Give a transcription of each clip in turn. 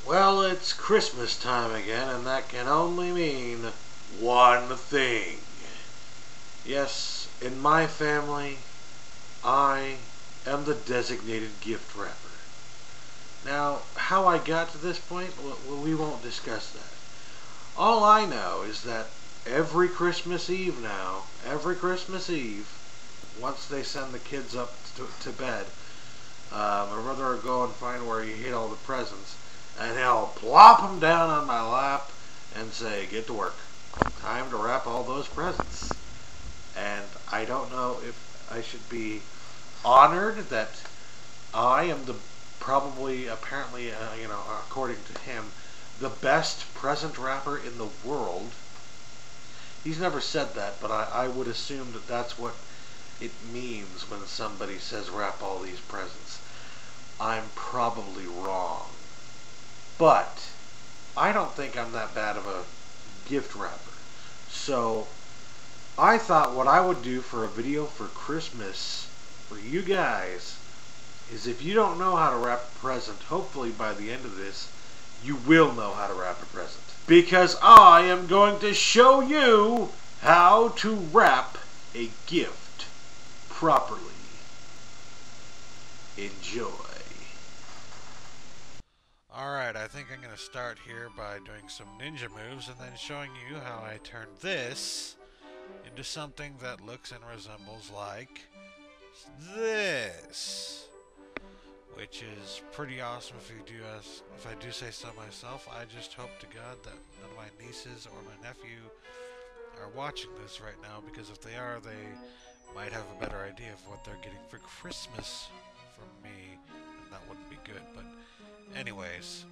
Well, it's Christmas time again, and that can only mean one thing. Yes, in my family, I am the designated gift wrapper. Now, how I got to this point, well, we won't discuss that. All I know is that every Christmas Eve now, once they send the kids up to bed, my brother will go and find where he hid all the presents, and he'll plop them down on my lap and say, get to work. Time to wrap all those presents. And I don't know if I should be honored that I am apparently, according to him, the best present wrapper in the world. He's never said that, but I would assume that that's what it means when somebody says wrap all these presents. I'm probably wrong. But I don't think I'm that bad of a gift wrapper. So I thought what I would do for a video for Christmas for you guys is, if you don't know how to wrap a present, hopefully by the end of this you will know how to wrap a present. Because I am going to show you how to wrap a gift properly. Enjoy. Alright, I think I'm going to start here by doing some ninja moves and then showing you how I turn this into something that looks and resembles like this. Which is pretty awesome if I do say so myself. I just hope to God that none of my nieces or my nephew are watching this right now, because if they are, they might have a better idea of what they're getting for Christmas from me, and that wouldn't be good. But anyways,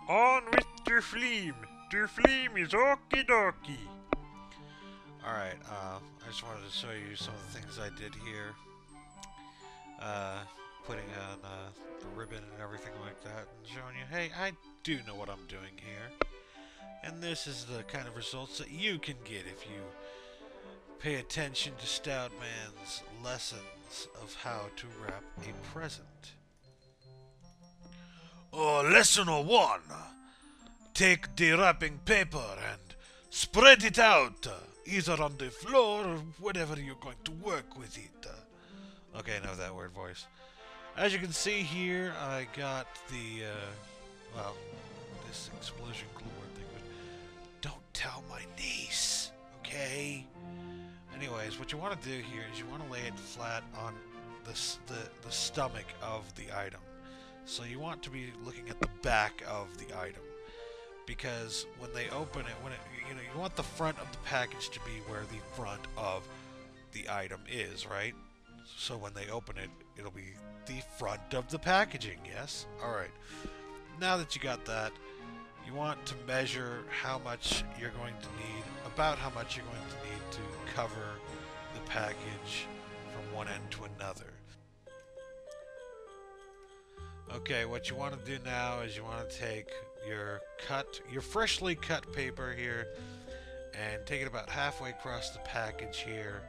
on with the flame. The flame is okie dokie. Alright, I just wanted to show you some of the things I did here. Putting on the ribbon and everything like that, and showing you, hey, I do know what I'm doing here. And this is the kind of results that you can get if you pay attention to Stout Man's lessons of how to wrap a present. Lesson 1. Take the wrapping paper and spread it out, either on the floor or whatever you're going to work with it. Okay, I know that weird voice. As you can see here, I got the, this explosion glue word thing, but don't tell my niece, okay? Anyways, what you want to do here is you want to lay it flat on the stomach of the item. So you want to be looking at the back of the item, because when they open it, you want the front of the package to be where the front of the item is, right? So when they open it, it'll be the front of the packaging, yes? Alright. Now that you got that, you want to measure how much you're going to need, about how much you're going to need to cover the package from one end to another. Okay, what you want to do now is you want to take your freshly cut paper here, and take it about halfway across the package here,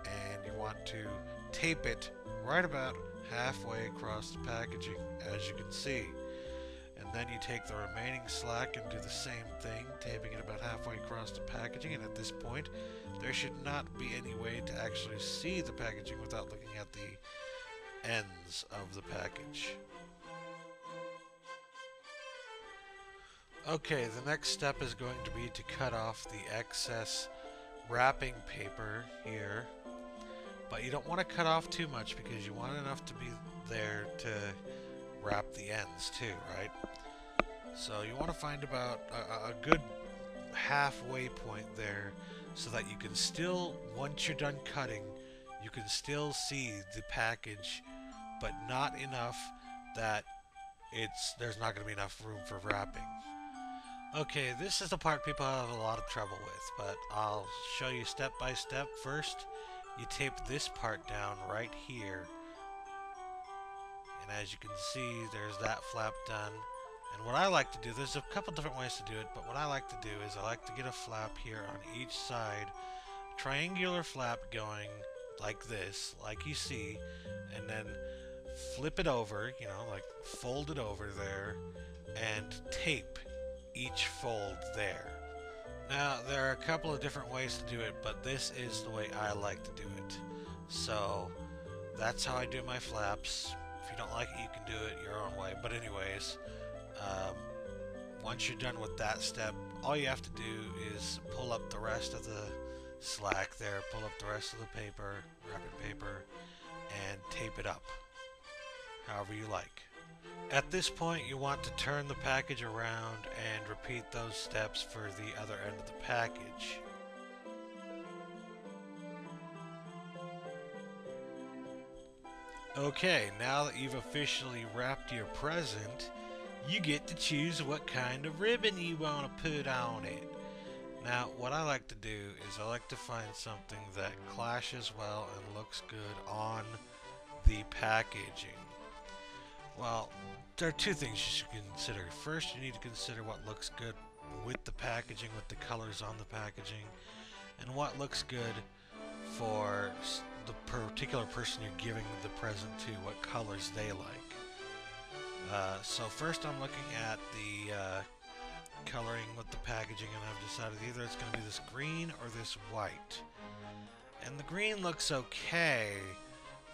and you want to tape it right about halfway across the packaging, as you can see. And then you take the remaining slack and do the same thing, taping it about halfway across the packaging, and at this point there should not be any way to actually see the packaging without looking at the ends of the package. Okay, the next step is going to be to cut off the excess wrapping paper here. But you don't want to cut off too much, because you want enough to be there to wrap the ends too, right? So you want to find about a good halfway point there, so that you can still, once you're done cutting, you can still see the package, but not enough that there's not going to be enough room for wrapping. Okay, this is the part people have a lot of trouble with, but I'll show you step by step. First, you tape this part down right here, and as you can see, there's that flap done. And what I like to do, there's a couple different ways to do it, but what I like to do is I like to get a flap here on each side, triangular flap going like this, like you see, and then flip it over, like fold it over there, and tape each fold there. Now, there are a couple of different ways to do it, but this is the way I like to do it. So, that's how I do my flaps. If you don't like it, you can do it your own way. But anyways, um, once you're done with that step, all you have to do is pull up the rest of the slack there, pull up the rest of the paper, wrapping paper, and tape it up, however you like. At this point, you want to turn the package around and repeat those steps for the other end of the package. Okay, now that you've officially wrapped your present, you get to choose what kind of ribbon you want to put on it. Now, what I like to do is I like to find something that clashes well and looks good on the packaging. Well, there are two things you should consider. First, you need to consider what looks good with the packaging, with the colors on the packaging, and what looks good for the particular person you're giving the present to, what colors they like. So first I'm looking at the coloring with the packaging, and I've decided either it's going to be this green or this white. And the green looks okay,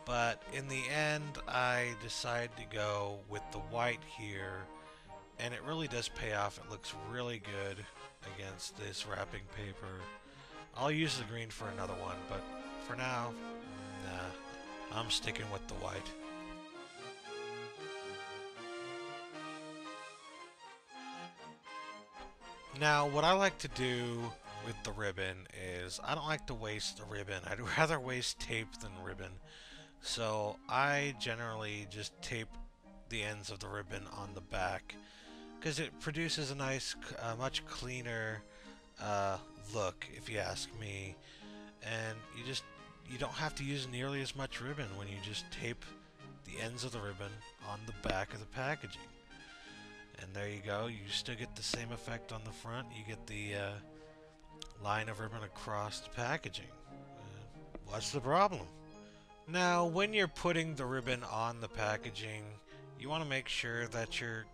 but in the end I decide to go with the white here, and it really does pay off. It looks really good against this wrapping paper. I'll use the green for another one, but for now, nah, I'm sticking with the white. Now, what I like to do with the ribbon is I don't like to waste the ribbon. I'd rather waste tape than ribbon. So I generally just tape the ends of the ribbon on the back because it produces a nice, much cleaner look, if you ask me. And you don't have to use nearly as much ribbon when you just tape the ends of the ribbon on the back of the packaging. And there you go. You still get the same effect on the front. You get the line of ribbon across the packaging. What's the problem? Now, when you're putting the ribbon on the packaging, you want to make sure that you're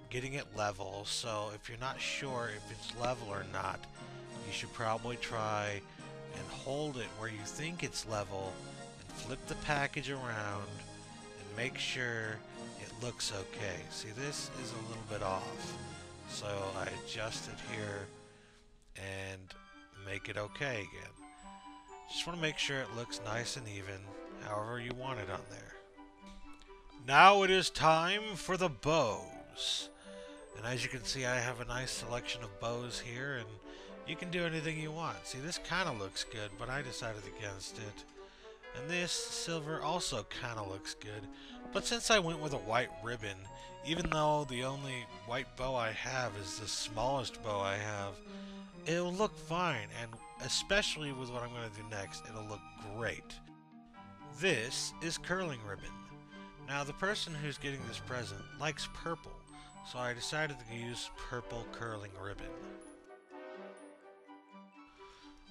getting it level. So if you're not sure if it's level or not, you should probably try and hold it where you think it's level and flip the package around and make sure it looks okay. See, this is a little bit off, so I adjust it here and make it okay again. Just want to make sure it looks nice and even, however you want it on there. Now it is time for the bows. And as you can see, I have a nice selection of bows here, and you can do anything you want. See, this kind of looks good, but I decided against it. And this silver also kind of looks good. But since I went with a white ribbon, even though the only white bow I have is the smallest bow I have, it'll look fine. And especially with what I'm going to do next, it'll look great. This is curling ribbon. Now, the person who's getting this present likes purple, so I decided to use purple curling ribbon.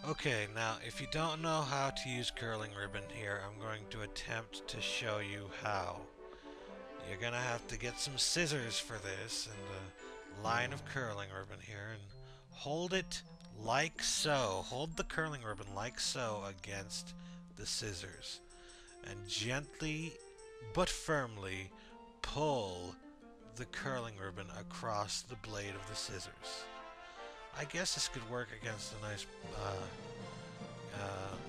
Okay, now if you don't know how to use curling ribbon here, I'm going to attempt to show you how. You're gonna have to get some scissors for this and a line of curling ribbon here, and hold it like so. Hold the curling ribbon like so against the scissors, and gently but firmly pull the curling ribbon across the blade of the scissors. I guess this could work against a nice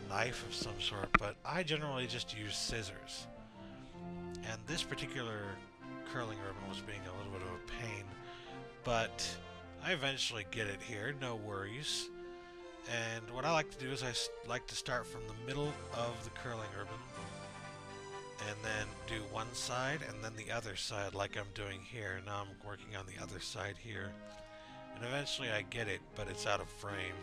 knife of some sort, but I generally just use scissors. And this particular curling ribbon was being a little bit of a pain, but I eventually get it here, no worries. And what I like to do is I like to start from the middle of the curling ribbon, and then do one side and then the other side like I'm doing here. Now I'm working on the other side here. And eventually I get it, but it's out of frame.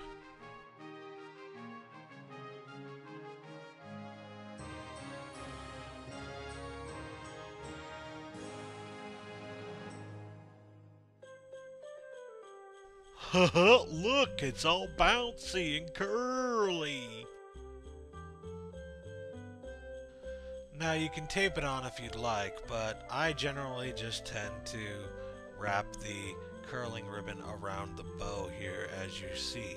Haha, look, it's all bouncy and curly. Now you can tape it on if you'd like, but I generally just tend to wrap the curling ribbon around the bow here as you see.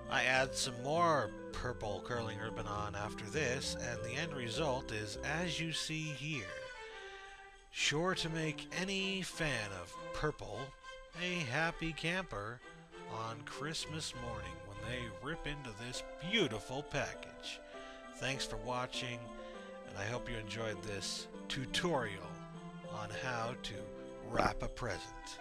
I add some more purple curling ribbon on after this, and the end result is as you see here. Sure to make any fan of purple a happy camper on Christmas morning when they rip into this beautiful package. Thanks for watching, and I hope you enjoyed this tutorial on how to wrap a present.